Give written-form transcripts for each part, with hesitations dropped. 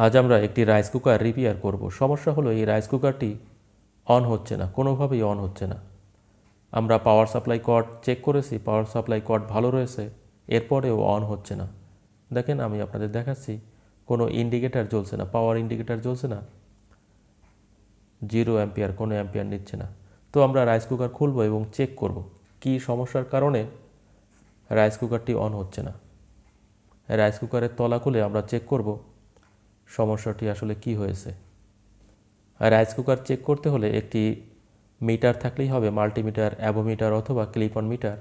আজ আমরা একটি রাইস কুকার রিপেয়ার করব। সমস্যা হলো এই রাইস কুকারটি অন হচ্ছে না, কোনোভাবেই অন হচ্ছে না। আমরা পাওয়ার সাপ্লাই কর্ড চেক করেছি, পাওয়ার সাপ্লাই কর্ড ভালো রয়েছে, এরপরেও অন হচ্ছে না। দেখেন আমি আপনাদের দেখাচ্ছি, কোনো ইন্ডিকেটার জ্বলছে না, পাওয়ার ইন্ডিকেটার জ্বলছে না, 0 অ্যাম্পিয়ার, কোনো অ্যাম্পিয়ার নিচ্ছে না। তো আমরা রাইস কুকার খুলব এবং চেক করব কি সমস্যার কারণে রাইস কুকারটি অন হচ্ছে না। রাইস কুকারের তলা খুলে আমরা চেক করব সমস্যাটি আসলে কি হয়েছে। আর রাইস কুকার চেক করতে হলে একটি মিটার থাকলেই হবে, মাল্টিমিটার, অ্যাভোমিটার অথবা ক্লিপ অন মিটার।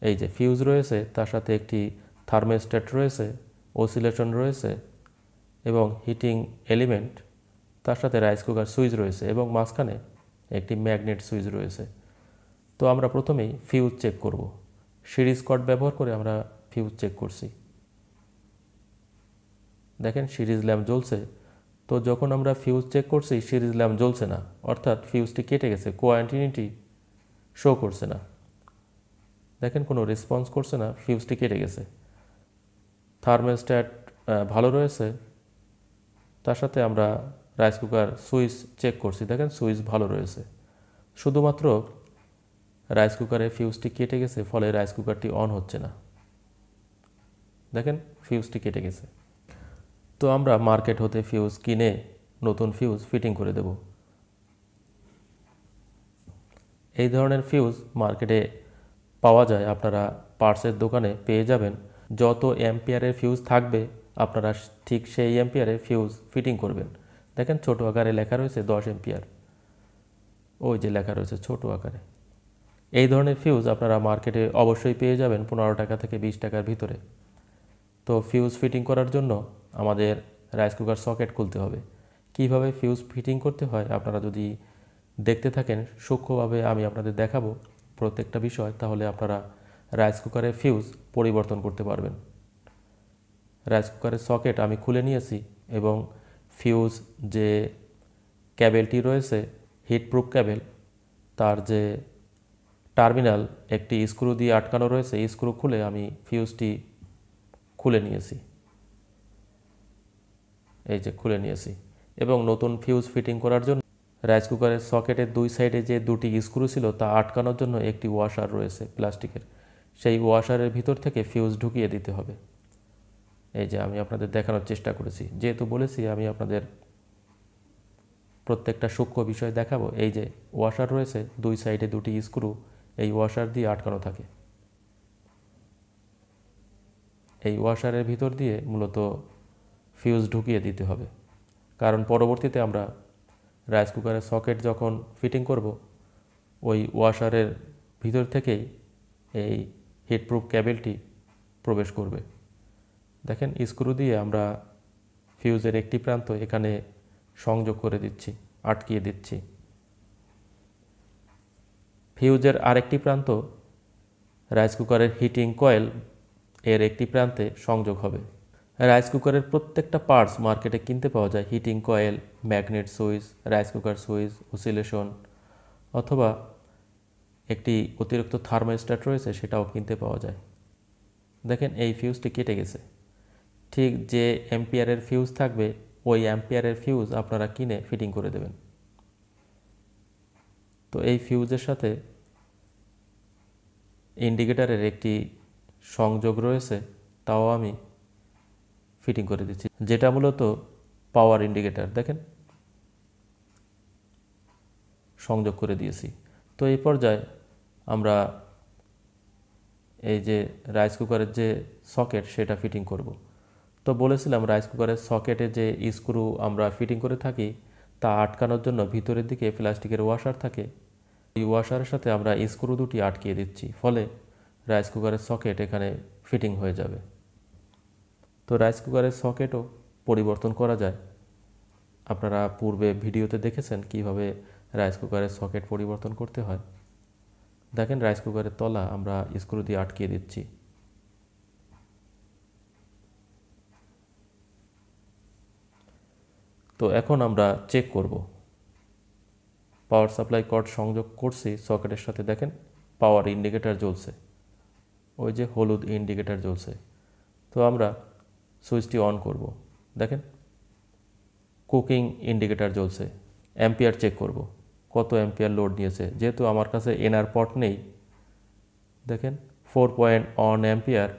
এই যে ফিউজ রয়েছে, তার সাথে একটি থার্মোস্ট্যাট রয়েছে, অসিলেশন রয়েছে এবং হিটিং এলিমেন্ট, তার সাথে রাইস কুকার সুইচ রয়েছে এবং মাঝখানে একটি ম্যাগনেট সুইচ রয়েছে। তো আমরা প্রথমেই ফিউজ চেক করব। সিরিজ কর্ড ব্যবহার করে আমরা ফিউজ চেক করছি। দেখেন সিরিজ ল্যাম্প জ্বলছে। তো যখন আমরা ফিউজ চেক করছি সিরিজ ল্যাম্প জ্বলছে না, অর্থাৎ ফিউজটি কেটে গেছে, কোয়ান্টিটি শো করছে না। দেখেন কোনো রেসপন্স করছে না, ফিউজটি কেটে গেছে। থার্মোস্ট্যাট ভালো রয়েছে, তার সাথে আমরা রাইস কুকার সুইচ চেক করছি, দেখেন সুইচ ভালো রয়েছে। শুধুমাত্র রাইস কুকারের ফিউজটি কেটে গেছে, ফলে রাইস কুকারটি অন হচ্ছে না। দেখেন ফিউজটি কেটে গেছে। তো আমরা মার্কেট হতে ফিউজ কিনে নতুন ফিউজ ফিটিং করে দেব। এই ধরনের ফিউজ মার্কেটে পাওয়া যায়, আপনারা পার্টসের দোকানে পেয়ে যাবেন। যত অ্যাম্পিয়ারের ফিউজ থাকবে আপনারা ঠিক সেই অ্যাম্পিয়ারে ফিউজ ফিটিং করবেন। দেখেন ছোট আকারে লেখা রয়েছে 10 অ্যাম্পিয়ার, ওই যে লেখা রয়েছে ছোট আকারে। এই ধরনের ফিউজ আপনারা মার্কেটে অবশ্যই পেয়ে যাবেন 15 টাকা থেকে 20 টাকার ভিতরে। তো ফিউজ ফিটিং করার জন্য আমাদের রাইস কুকার সকেট খুলতে হবে। কিভাবে ফিউজ ফিটিং করতে হয় আপনারা যদি দেখতে থাকেন সূক্ষ্মভাবে আমি আপনাদের দেখাবো প্রত্যেকটা বিষয়, তাহলে আপনারা রাইস কুকারের ফিউজ পরিবর্তন করতে পারবেন। রাইস কুকারের সকেট আমি খুলে নিয়েছি এবং ফিউজ যে ক্যাবেলটি রয়েছে, হিটপ্রুফ ক্যাবেল, তার যে টার্মিনাল একটি স্ক্রু দিয়ে আটকানো রয়েছে, এই স্ক্রু খুলে আমি ফিউজটি খুলে নিয়েছি। এই যে খুলে নিয়েছি এবং নতুন ফিউজ ফিটিং করার জন্য রাইস কুকারের সকেটের দুই সাইডে যে দুটি স্ক্রু ছিল তা আটকানোর জন্য একটি ওয়াশার রয়েছে প্লাস্টিকের, সেই ওয়াশারের ভিতর থেকে ফিউজ ঢুকিয়ে দিতে হবে। এই যে আমি আপনাদের দেখানোর চেষ্টা করেছি, যেহেতু বলেছি আমি আপনাদের প্রত্যেকটা সূক্ষ্ম বিষয় দেখাবো। এই যে ওয়াশার রয়েছে, দুই সাইডে দুটি স্ক্রু, এই ওয়াশার দিয়ে আটকানো থাকে। এই ওয়াশারের ভিতর দিয়ে মূলত ফিউজ ঢুকিয়ে দিতে হবে, কারণ পরবর্তীতে আমরা রাইস কুকারের সকেট যখন ফিটিং করব ওই ওয়াশারের ভিতর থেকেই এই হিটপ্রুফ ক্যাবেলটি প্রবেশ করবে। দেখেন স্ক্রু দিয়ে আমরা ফিউজের একটি প্রান্ত এখানে সংযোগ করে দিচ্ছি, আটকিয়ে দিচ্ছি। ফিউজের আরেকটি প্রান্ত রাইস কুকারের হিটিং কয়েল এর একটি প্রান্তে সংযোগ হবে। রাইস কুকারের প্রত্যেকটা পার্টস মার্কেটে কিনতে পাওয়া যায়, heating coil, magnet switch, rice cooker switch, oscillation অথবা একটি অতিরিক্ত থার্মোস্ট্যাট রয়েছে সেটাও কিনতে পাওয়া যায়। দেখেন এই ফিউজটি কেটে গেছে। ঠিক যে অ্যাম্পিয়ারের ফিউজ থাকবে ওই অ্যাম্পিয়ারের ফিউজ আপনারা কিনে ফিটিং করে দেবেন। তো এই ফিউজের সাথে ইন্ডিকেটারের একটি সংযোগ রয়েছে, তাও আমি ফিটিং করে দিচ্ছি, যেটা মূলত পাওয়ার ইন্ডিকেটার। দেখেন সংযোগ করে দিয়েছি। তো এই পর্যায়ে আমরা এই যে রাইস কুকারের যে সকেট সেটা ফিটিং করব। তো বলেছিলাম রাইস কুকারের সকেটে যে স্ক্রু আমরা ফিটিং করে থাকি তা আটকানোর জন্য ভিতরের দিকে প্লাস্টিকের ওয়াশার থাকে, এই ওয়াশারের সাথে আমরা স্ক্রু দুটি আটকিয়ে দিচ্ছি, ফলে রাইস কুকারের সকেট এখানে ফিটিং হয়ে যাবে। তো রাইস কুকারের সকেটও পরিবর্তন করা যায়। আপনারা পূর্বে ভিডিওতে দেখেছেন কিভাবে রাইস কুকারের সকেট পরিবর্তন করতে হয়। দেখেন রাইস কুকারের তলা আমরা স্ক্রু দিয়ে আটকিয়ে দিচ্ছি। তো এখন আমরা চেক করব। পাওয়ার সাপ্লাই কর্ড সংযোগ করছি সকেটের সাথে, দেখেন পাওয়ার ইন্ডিকেটার জ্বলছে, ওই যে হলুদ ইন্ডিকেটার জ্বলছে। তো আমরা সুইচটি অন করব। দেখেন কুকিং ইন্ডিকেটর জ্বলছে, অ্যাম্পিয়ার চেক করব কত অ্যাম্পিয়ার লোড নিয়েছে। যেহেতু আমার কাছে এনআর পট নেই, দেখেন 4.1 অ্যাম্পিয়ার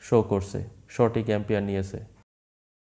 শো করছে, সঠিক অ্যাম্পিয়ার নিয়েছে।